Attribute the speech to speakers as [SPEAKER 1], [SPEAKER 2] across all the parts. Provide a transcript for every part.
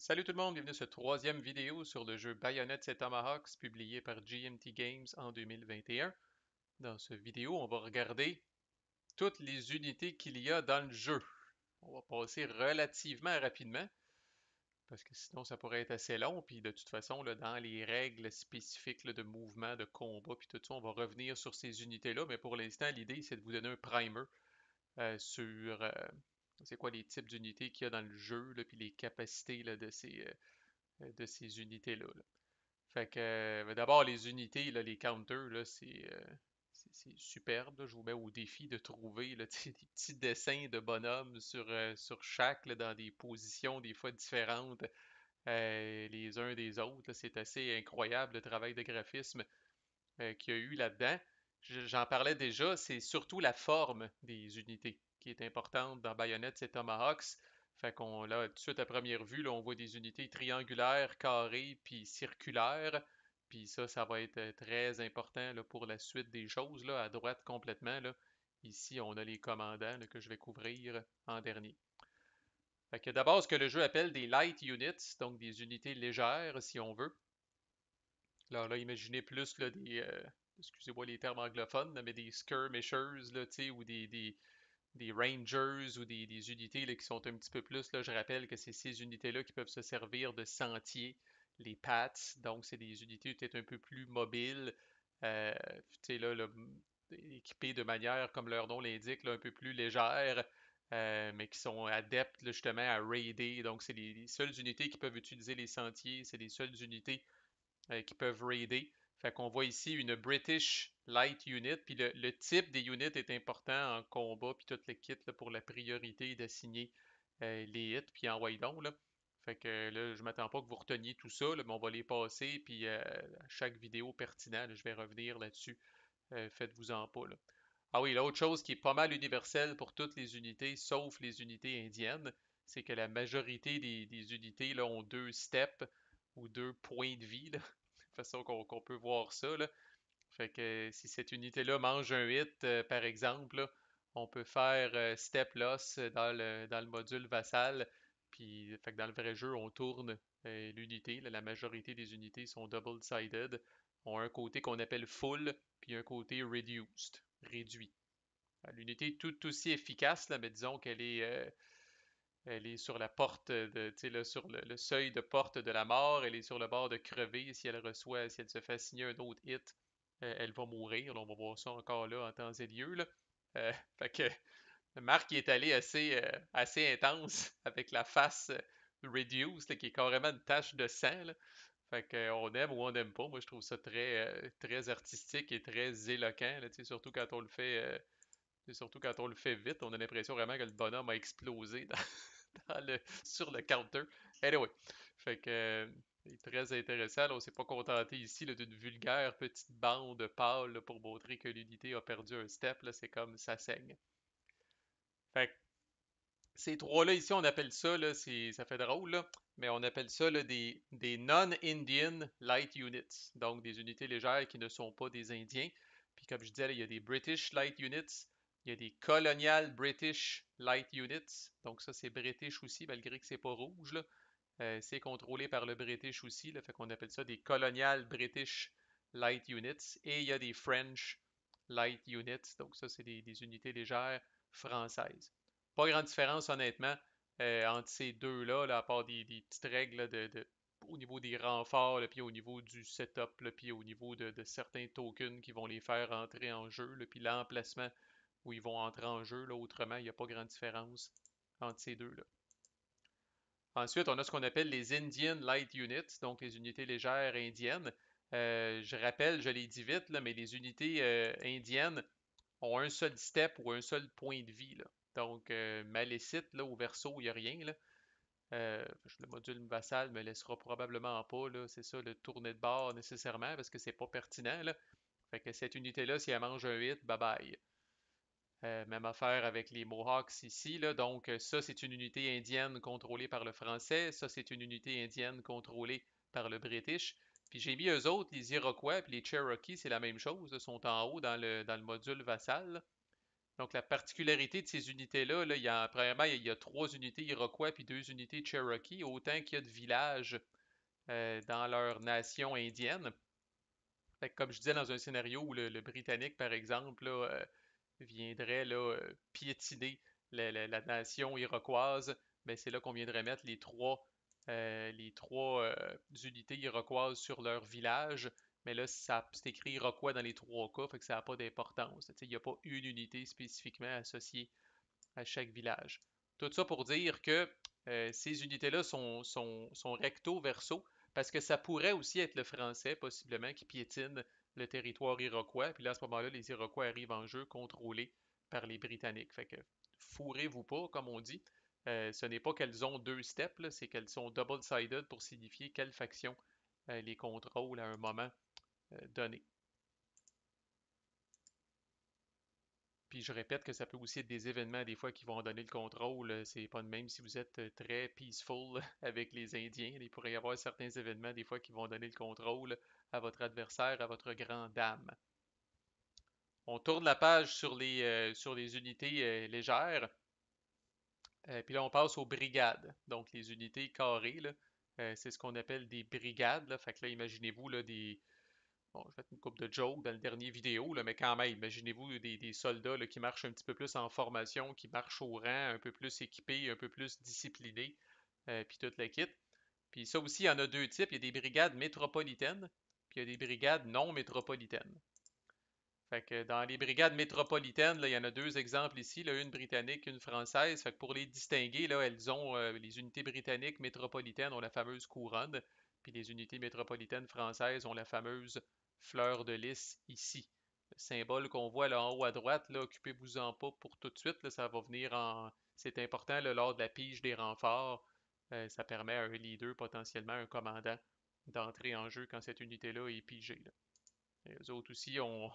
[SPEAKER 1] Salut tout le monde, bienvenue à cette troisième vidéo sur le jeu Bayonetta et Tomahawks publié par GMT Games en 2021. Dans cette vidéo, on va regarder toutes les unités qu'il y a dans le jeu. On va passer relativement rapidement parce que sinon ça pourrait être assez long. Puis de toute façon, là, dans les règles spécifiques là, de mouvement, de combat, puis tout ça, on va revenir sur ces unités-là. Mais pour l'instant, l'idée c'est de vous donner un primer sur c'est quoi les types d'unités qu'il y a dans le jeu, là, puis les capacités là, de ces unités-là. Là. Fait que d'abord les unités, là, les counters, là, c'est superbe. Là. Je vous mets au défi de trouver là, des petits dessins de bonhommes sur chaque, là, dans des positions des fois différentes les uns des autres. Là. C'est assez incroyable le travail de graphisme qu'il y a eu là-dedans. J'en parlais déjà, c'est surtout la forme des unités qui est importante dans Bayonetta et Tomahawks. Fait qu'on là, tout de suite à première vue, là, on voit des unités triangulaires, carrées, puis circulaires. Puis ça va être très important là, pour la suite des choses. Là, à droite complètement, là. Ici, on a les commandants là, que je vais couvrir en dernier. Fait que d'abord, ce que le jeu appelle des light units, donc des unités légères, si on veut. Alors là, imaginez plus là, excusez-moi les termes anglophones, là, mais des skirmishers, là, ou des rangers ou des unités là, qui sont un petit peu plus, là, je rappelle que c'est ces unités-là qui peuvent se servir de sentiers, les PATs, donc c'est des unités peut-être un peu plus mobiles, euh, là, équipées de manière, comme leur nom l'indique, là, un peu plus légère, mais qui sont adeptes là, justement à raider, donc c'est les seules unités qui peuvent utiliser les sentiers, c'est les seules unités qui peuvent raider. Fait qu'on voit ici une British Light Unit, puis le type des units est important en combat, puis tout le kit là, pour la priorité d'assigner les hits, puis en donc là. Fait que là, je m'attends pas que vous reteniez tout ça, là, mais on va les passer, puis à chaque vidéo pertinente, je vais revenir là-dessus. Faites-vous-en pas, là. Ah oui, l'autre chose qui est pas mal universelle pour toutes les unités, sauf les unités indiennes, c'est que la majorité des unités là, ont deux steps ou deux points de vie, là, de façon qu'on peut voir ça. Là. Fait que si cette unité-là mange un hit, par exemple, là, on peut faire step loss dans le module vassal. Puis fait que dans le vrai jeu, on tourne l'unité. Là. La majorité des unités sont double-sided, ont un côté qu'on appelle full, puis un côté reduced, réduit. L'unité est tout aussi efficace, là, mais disons elle est sur la porte de, tu sais, là, sur le seuil de porte de la mort, elle est sur le bord de crever. Si elle reçoit, si elle se fait assigner un autre hit, elle va mourir. Là, on va voir ça encore là en temps et lieu. Là. Fait que Marc est allé assez intense avec la face reduced, là, qui est carrément une tache de sang. Là. Fait que, on aime ou on n'aime pas. Moi, je trouve ça très artistique et très éloquent, là, tu sais, surtout quand on le fait vite. On a l'impression vraiment que le bonhomme a explosé sur le counter. Anyway, fait que c'est très intéressant. Là, on s'est pas contenté ici là, d'une vulgaire petite bande pâle là, pour montrer que l'unité a perdu un step. Là, c'est comme ça saigne. Fait que ces trois-là ici, on appelle ça, là, ça fait drôle, là, mais on appelle ça là, des non-Indian light units. Donc des unités légères qui ne sont pas des Indiens. Puis comme je disais, là, il y a des British light units, il y a des Colonial British light units. Donc ça, c'est British aussi, malgré que c'est pas rouge, là. C'est contrôlé par le British aussi, là, fait qu'on appelle ça des Colonial British Light Units. Et il y a des French Light Units, donc ça, c'est des unités légères françaises. Pas grande différence, honnêtement, entre ces deux-là, là, à part des petites règles là, au niveau des renforts, là, puis au niveau du setup, là, puis au niveau de certains tokens qui vont les faire entrer en jeu, là, puis l'emplacement où ils vont entrer en jeu. Là, autrement, il n'y a pas grande différence entre ces deux-là. Ensuite, on a ce qu'on appelle les Indian Light Units, donc les unités légères indiennes. Je rappelle, je l'ai dit vite, là, mais les unités indiennes ont un seul step ou un seul point de vie. Là. Donc, Malécite, là, au verso, il n'y a rien. Là. Le module vassal me laissera probablement pas, là, c'est ça, le tourner de bord nécessairement, parce que c'est pas pertinent. Là. Fait que cette unité-là, si elle mange un hit, bye bye. Même affaire avec les Mohawks ici, là. Donc, ça, c'est une unité indienne contrôlée par le français. Ça, c'est une unité indienne contrôlée par le British. Puis j'ai mis eux autres, les Iroquois puis les Cherokees, c'est la même chose. Ils sont en haut dans le module vassal. Donc, la particularité de ces unités-là, là, premièrement, il y a 3 unités Iroquois puis 2 unités Cherokee, autant qu'il y a de villages dans leur nation indienne. Fait que comme je disais, dans un scénario où le Britannique, par exemple, là, viendrait là, piétiner la nation iroquoise, ben c'est là qu'on viendrait mettre les trois unités iroquoises sur leur village. Mais là, c'est écrit iroquois dans les 3 cas, fait que ça n'a pas d'importance. Il n'y a pas une unité spécifiquement associée à chaque village. Tout ça pour dire que ces unités-là sont recto-verso, parce que ça pourrait aussi être le français, possiblement, qui piétine le territoire iroquois. Puis là, à ce moment-là, les Iroquois arrivent en jeu contrôlés par les Britanniques. Fait que fourrez-vous pas, comme on dit. Ce n'est pas qu'elles ont 2 steps, c'est qu'elles sont double-sided pour signifier quelle faction les contrôle à un moment donné. Puis je répète que ça peut aussi être des événements des fois qui vont en donner le contrôle. C'est pas de même si vous êtes très peaceful avec les Indiens. Il pourrait y avoir certains événements des fois qui vont donner le contrôle à votre adversaire, à votre grande dame. On tourne la page sur les unités légères. Puis là, on passe aux brigades. Donc les unités carrées, là, c'est ce qu'on appelle des brigades. Là. Fait que là, imaginez-vous là, des, bon, je vais mettre une coupe de joke dans le dernier vidéo, là, mais quand même, imaginez-vous des soldats là, qui marchent un petit peu plus en formation, qui marchent au rang, un peu plus équipés, un peu plus disciplinés, puis toute la kit. Puis ça aussi, il y en a 2 types. Il y a des brigades métropolitaines, puis il y a des brigades non métropolitaines. Fait que dans les brigades métropolitaines, là, il y en a 2 exemples ici, là, une britannique, une française. Fait que pour les distinguer, là, les unités britanniques métropolitaines ont la fameuse couronne, puis les unités métropolitaines françaises ont la fameuse fleur de lys ici. Le symbole qu'on voit là en haut à droite, là, occupez-vous-en pas pour tout de suite, là, ça va venir en. C'est important là, lors de la pige des renforts. Ça permet à un leader, potentiellement un commandant, d'entrer en jeu quand cette unité-là est pigée. Là. Les autres aussi ont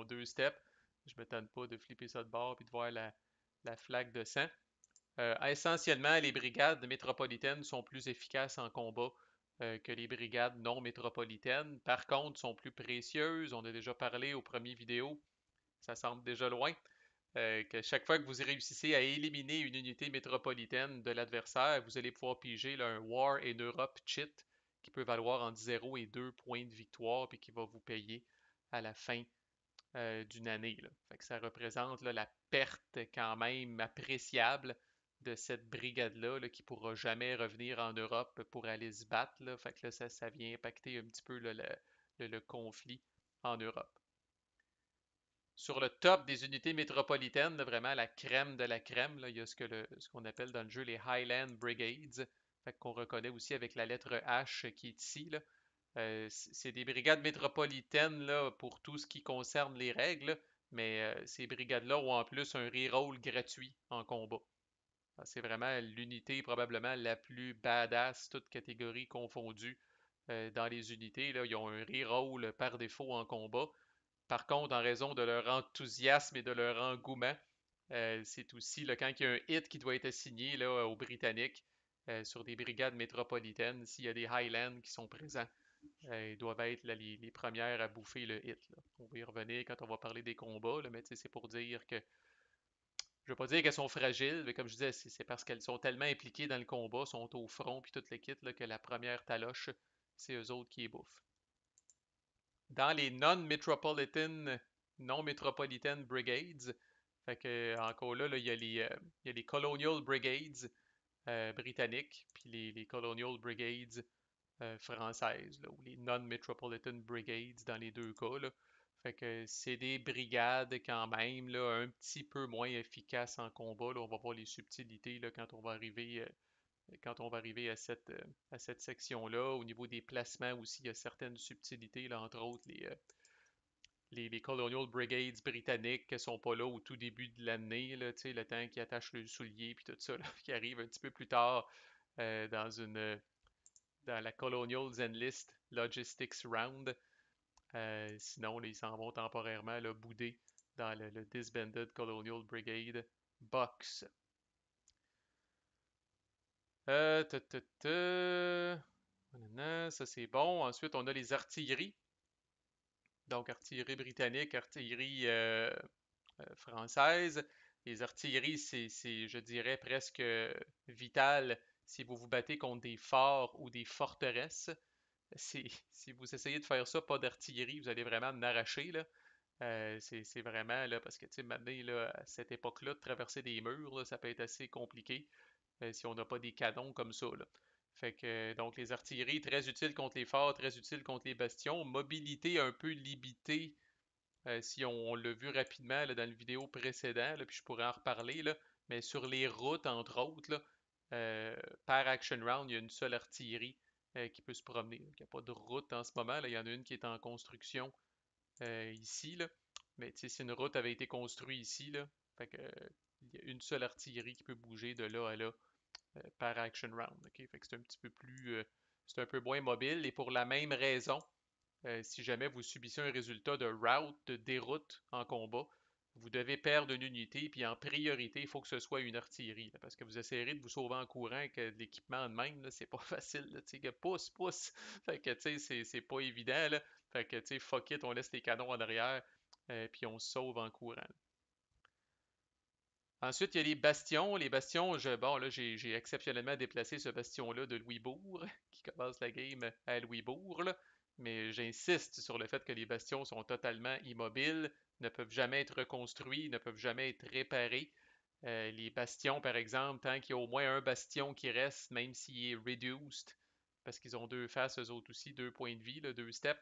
[SPEAKER 1] 2 steps. Je ne m'étonne pas de flipper ça de bord et de voir la flaque de sang. Essentiellement, les brigades métropolitaines sont plus efficaces en combat que les brigades non métropolitaines. Par contre, sont plus précieuses. On a déjà parlé aux premières vidéos. Ça semble déjà loin. Que chaque fois que vous réussissez à éliminer une unité métropolitaine de l'adversaire, vous allez pouvoir piger là, un War in Europe cheat qui peut valoir entre 0 et 2 points de victoire puis qui va vous payer à la fin d'une année. Là. Fait que ça représente là, la perte quand même appréciable de cette brigade-là là, qui ne pourra jamais revenir en Europe pour aller se battre. Là. Fait que là, ça vient impacter un petit peu là, le conflit en Europe. Sur le top des unités métropolitaines, là, vraiment la crème de la crème, là, il y a ce qu'on appelle dans le jeu les Highland Brigades, fait qu'on reconnaît aussi avec la lettre H qui est ici. Là. C'est des brigades métropolitaines là, pour tout ce qui concerne les règles, mais ces brigades-là ont en plus un reroll gratuit en combat. C'est vraiment l'unité probablement la plus badass, toute catégorie confondue dans les unités. Là. Ils ont un reroll par défaut en combat. Par contre, en raison de leur enthousiasme et de leur engouement, c'est aussi là, quand il y a un hit qui doit être assigné là, aux Britanniques sur des brigades métropolitaines, s'il y a des Highlands qui sont présents, ils doivent être là, les premières à bouffer le hit. Là. On va y revenir quand on va parler des combats, là, mais c'est pour dire que je ne veux pas dire qu'elles sont fragiles, mais comme je disais, c'est parce qu'elles sont tellement impliquées dans le combat, sont au front puis tout le kit, là, que la première taloche, c'est eux autres qui les bouffent. Dans les non-metropolitan, non-metropolitan brigades, fait que encore là, il y a les Colonial Brigades britanniques, puis les Colonial Brigades françaises, là, ou les non-metropolitan brigades dans les 2 cas. Là. Fait que c'est des brigades quand même là, un petit peu moins efficaces en combat. Là. On va voir les subtilités là, quand on va arriver à cette section-là. Au niveau des placements aussi, il y a certaines subtilités, là, entre autres les Colonial Brigades britanniques qui sont pas là au tout début de l'année, là, le temps qu'ils attachent le soulier puis tout ça, là, qui arrive un petit peu plus tard euh, dans une dans la Colonials Enlist Logistics Round. Sinon, là, ils s'en vont temporairement là, bouder dans le Disbanded Colonial Brigade Box. Ça c'est bon. Ensuite, on a les artilleries. Donc, artillerie britannique, artillerie française. Les artilleries, je dirais, presque vital si vous vous battez contre des forts ou des forteresses. Si vous essayez de faire ça, pas d'artillerie, vous allez vraiment en arracher, là. C'est vraiment, là, parce que, tu sais, maintenant, là, à cette époque-là, de traverser des murs, là, ça peut être assez compliqué si on n'a pas des canons comme ça, là. Fait que, donc, les artilleries, très utiles contre les forts, très utiles contre les bastions. Mobilité un peu limitée si on l'a vu rapidement là, dans le vidéo précédent, là, puis je pourrais en reparler, là, mais sur les routes, entre autres, là, euh, par Action Round, il y a une seule artillerie qui peut se promener. Donc, il n'y a pas de route en ce moment. Là. Il y en a une qui est en construction ici, là. Mais si une route avait été construite ici, là, fait que, il y a une seule artillerie qui peut bouger de là à là par Action Round. Ok? Fait que c'est un petit peu plus. C'est un peu moins mobile. Et pour la même raison, si jamais vous subissez un résultat de route, de déroute en combat, vous devez perdre une unité, puis en priorité, il faut que ce soit une artillerie, là, parce que vous essayerez de vous sauver en courant avec de l'équipement de même, là, c'est pas facile, là, tu sais, que pousse, pousse, fait que, tu sais, c'est pas évident, là, fait que, tu sais, fuck it, on laisse les canons en arrière, puis on se sauve en courant. Là. Ensuite, il y a les bastions. Les bastions, bon, là, j'ai exceptionnellement déplacé ce bastion-là de Louisbourg, qui commence la game à Louisbourg, là. Mais j'insiste sur le fait que les bastions sont totalement immobiles, ne peuvent jamais être reconstruits, ne peuvent jamais être réparés. Les bastions, par exemple, tant qu'il y a au moins un bastion qui reste, même s'il est reduced, parce qu'ils ont deux faces, eux autres aussi, deux points de vie, là, deux steps,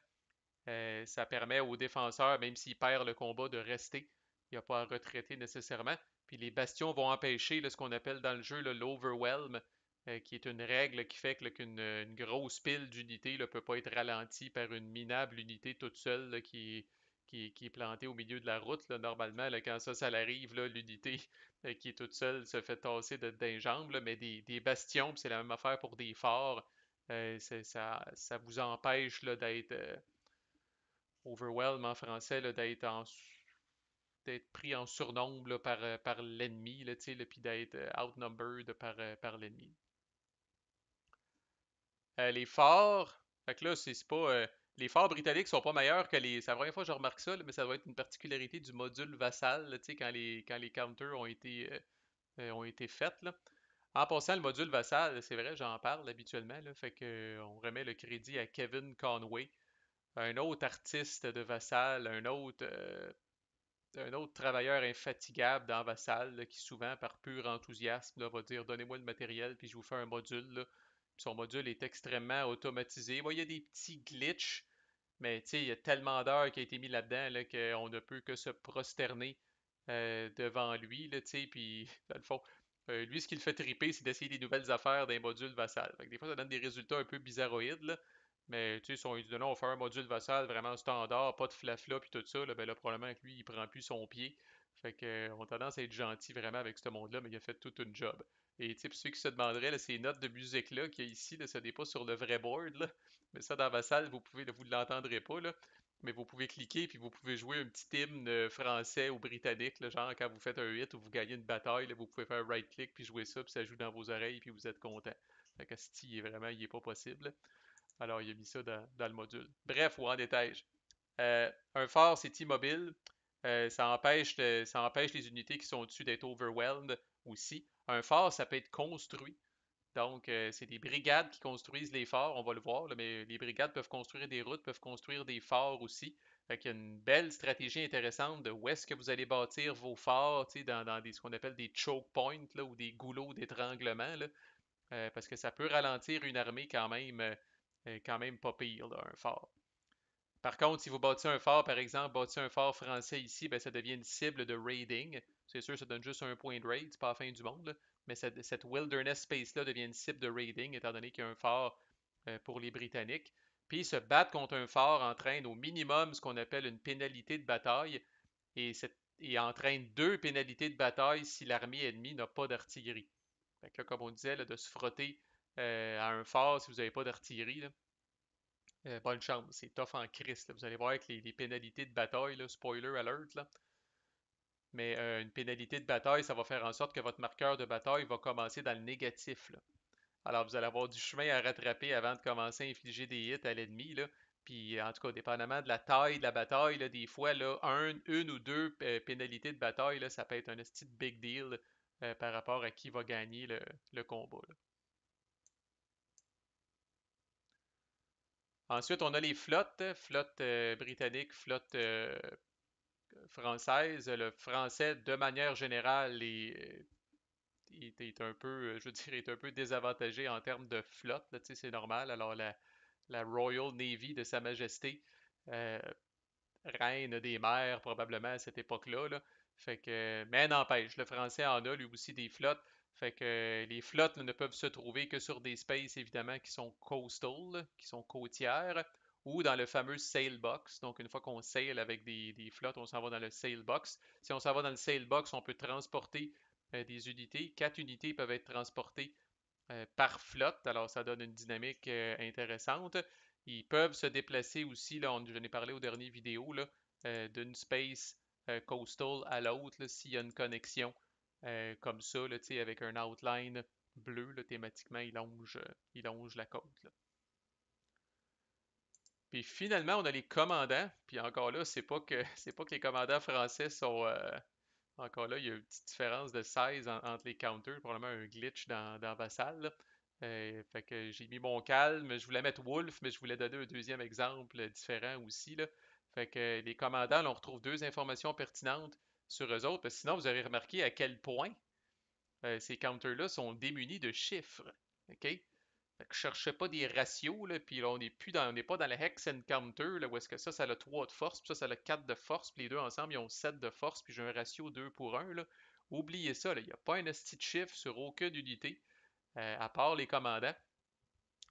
[SPEAKER 1] ça permet aux défenseurs, même s'ils perdent le combat, de rester. Il n'y a pas à retraiter nécessairement. Puis les bastions vont empêcher là, ce qu'on appelle dans le jeu l'overwhelm, qui est une règle qui fait qu'une une grosse pile d'unités ne peut pas être ralentie par une minable unité toute seule là, qui est plantée au milieu de la route. Là. Normalement, là, quand ça arrive, l'unité qui est toute seule se fait tasser d'un jambes, là, mais des bastions, c'est la même affaire pour des forts. Ça vous empêche d'être overwhelm en français, d'être pris en surnombre là, par l'ennemi, là, puis d'être outnumbered par l'ennemi. Les forts, fait que là, c'est pas. Les forts britanniques sont pas meilleurs que les. C'est la première fois que je remarque ça, là, mais ça doit être une particularité du module vassal, là, quand les counters ont été faits. Là. En passant, le module vassal, c'est vrai, j'en parle habituellement, là, fait que on remet le crédit à Kevin Conway, un autre artiste de vassal, un autre travailleur infatigable dans Vassal, là, qui souvent, par pur enthousiasme, là, va dire donnez-moi le matériel, puis je vous fais un module. Là. Puis son module est extrêmement automatisé. Bon, il y a des petits glitches, mais il y a tellement d'heures qui a été mis là-dedans là, qu'on ne peut que se prosterner devant lui. Là, puis, dans le fond, lui, ce qui le fait triper, c'est d'essayer des nouvelles affaires d'un module Vassal. Fait que des fois, ça donne des résultats un peu bizarroïdes. Là. Mais tu sais, si on lui dit non, on va faire un module vassal vraiment standard, pas de flafla puis tout ça, là, ben là, probablement que lui, il prend plus son pied. Fait que, on a tendance à être gentil vraiment avec ce monde-là, mais il a fait toute une job. Et tu sais, pour ceux qui se demanderaient, là, ces notes de musique-là qu'il y a ici, là, ça n'est pas sur le vrai board, là. Mais ça, dans Vassal, vous pouvez, là, vous ne l'entendrez pas, là. Mais vous pouvez cliquer puis vous pouvez jouer un petit hymne français ou britannique, là, genre quand vous faites un hit ou vous gagnez une bataille, là, vous pouvez faire right-click puis jouer ça, puis ça joue dans vos oreilles puis vous êtes content. Fait que si vraiment, il est pas possible. Alors, il a mis ça dans le module. Bref, où en étais-je? Un phare, c'est immobile. Ça empêche les unités qui sont au-dessus d'être overwhelmed aussi. Un phare, ça peut être construit. Donc, c'est des brigades qui construisent les phares, on va le voir, là, mais les brigades peuvent construire des routes, peuvent construire des phares aussi. Fait qu'il y a une belle stratégie intéressante de où est-ce que vous allez bâtir vos phares, dans ce qu'on appelle des choke points là, ou des goulots d'étranglement, là, parce que ça peut ralentir une armée quand même pas pire, là, un phare. Par contre, si vous bâtissez un phare, par exemple, bâtissez un phare français ici, ben, ça devient une cible de raiding. C'est sûr, ça donne juste un point de raid, c'est pas la fin du monde, là. Mais cette wilderness space-là devient une cible de raiding, étant donné qu'il y a un phare pour les Britanniques. Puis se battre contre un phare entraîne au minimum ce qu'on appelle une pénalité de bataille et entraîne deux pénalités de bataille si l'armée ennemie n'a pas d'artillerie. Fait que là, comme on disait, là, de se frotter à un phare si vous n'avez pas d'artillerie, bonne chance, c'est tough en crise. Là. Vous allez voir avec les pénalités de bataille, là, spoiler alert, là. Mais une pénalité de bataille, ça va faire en sorte que votre marqueur de bataille va commencer dans le négatif. Là. Alors vous allez avoir du chemin à rattraper avant de commencer à infliger des hits à l'ennemi. Là. Puis en tout cas, dépendamment de la taille de la bataille, là, des fois, là, une ou deux pénalités de bataille, là, ça peut être un esti de big deal par rapport à qui va gagner le combat, là. Ensuite, on a les flottes, flotte britannique, flotte française. Le français, de manière générale, est un peu, je dirais, est un peu désavantagé en termes de flotte, là, tu sais, c'est normal. Alors, la Royal Navy de Sa Majesté, euh, reine des mers probablement à cette époque-là, là. Fait que, mais n'empêche, le français en a lui aussi des flottes. Fait que les flottes là, ne peuvent se trouver que sur des spaces évidemment qui sont coastal, là, qui sont côtières, ou dans le fameux sail box. Donc une fois qu'on sail avec des flottes, on s'en va dans le sail box. Si on s'en va dans le sail box, on peut transporter des unités. 4 unités peuvent être transportées par flotte, alors ça donne une dynamique intéressante. Ils peuvent se déplacer aussi, là, je n'ai parlé au dernier vidéo, là, d'une space coastal à l'autre, là, s'il y a une connexion comme ça, là, avec un outline bleu, là, thématiquement, il longe la côte, là. Puis finalement, on a les commandants. Puis encore là, c'est pas que c'est pas que les commandants français sont encore là, il y a une petite différence de size entre les counters, probablement un glitch dans Vassal, là. Fait que j'ai mis mon calme, je voulais mettre Wolf, mais je voulais donner un deuxième exemple différent aussi, là. Fait que les commandants, là, on retrouve deux informations pertinentes sur eux autres, parce que sinon vous aurez remarqué à quel point ces counters-là sont démunis de chiffres. OK? Fait que je cherchais pas des ratios, là, puis là, on n'est pas dans le Hex Encounter, là, où est-ce que ça a 3 de force, puis ça a 4 de force, puis les deux ensemble, ils ont 7 de force, puis j'ai un ratio 2 pour 1, là. Oubliez ça, là, il n'y a pas un esti de chiffre sur aucune unité, à part les commandants,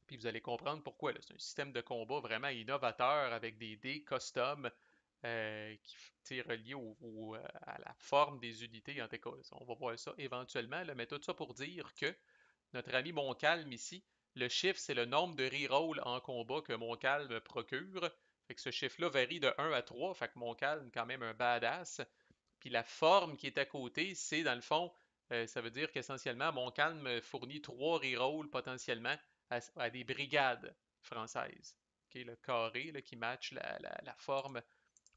[SPEAKER 1] puis vous allez comprendre pourquoi, là. C'est un système de combat vraiment innovateur avec des dés custom qui est relié à la forme des unités, en tout cas. On va voir ça éventuellement, là, mais tout ça pour dire que notre ami Montcalm ici, le chiffre, c'est le nombre de rerolls en combat que Montcalm procure. Fait que ce chiffre-là varie de 1 à 3. Fait que Montcalm, quand même un badass. Puis la forme qui est à côté, c'est dans le fond, ça veut dire qu'essentiellement, Montcalm fournit 3 rerolls potentiellement à des brigades françaises. Ok, le carré là, qui match la forme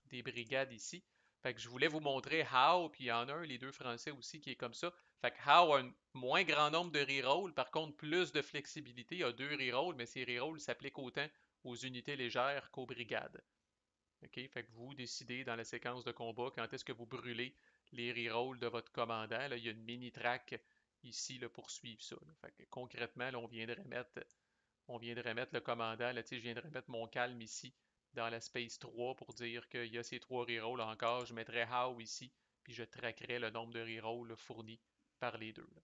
[SPEAKER 1] des brigades ici. Fait que je voulais vous montrer How, puis il y en a un, les deux français aussi, qui est comme ça. Fait que How a un moins grand nombre de rerolls, par contre plus de flexibilité. Il y a deux rerolls, mais ces rerolls s'appliquent autant aux unités légères qu'aux brigades. OK? Fait que vous décidez dans la séquence de combat quand est-ce que vous brûlez les rerolls de votre commandant. Là, il y a une mini-track ici là, pour suivre ça, là. Fait que concrètement, là, on viendrait mettre le commandant, là, je viendrais mettre mon calme ici dans la Space 3 pour dire qu'il y a ces trois rerolls encore. Je mettrais How ici, puis je trackerais le nombre de rerolls fournis par les deux, là.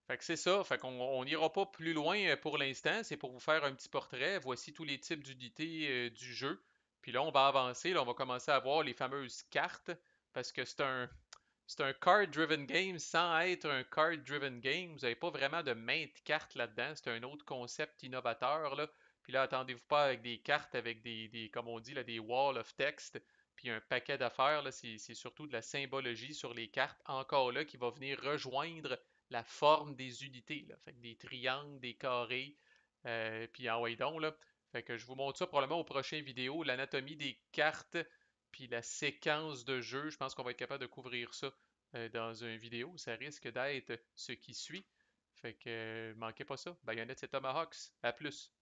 [SPEAKER 1] Fait que c'est ça, fait qu'on n'ira pas plus loin pour l'instant, c'est pour vous faire un petit portrait. Voici tous les types d'unités du jeu. Puis là, on va avancer, là, on va commencer à voir les fameuses cartes, parce que c'est un card-driven game sans être un card-driven game. Vous n'avez pas vraiment de main de cartes là-dedans. C'est un autre concept innovateur, là. Puis là, attendez-vous pas avec des cartes avec comme on dit, là, des walls of text, puis un paquet d'affaires. Là. C'est surtout de la symbologie sur les cartes, encore là, qui va venir rejoindre la forme des unités. Là. Fait que des triangles, des carrés, puis en ouais donc, là. Fait que je vous montre ça probablement au prochain vidéo, l'anatomie des cartes, puis la séquence de jeu. Je pense qu'on va être capable de couvrir ça dans une vidéo. Ça risque d'être ce qui suit. Fait que manquez pas ça. Bayonette, c'est Tomahawks. À plus.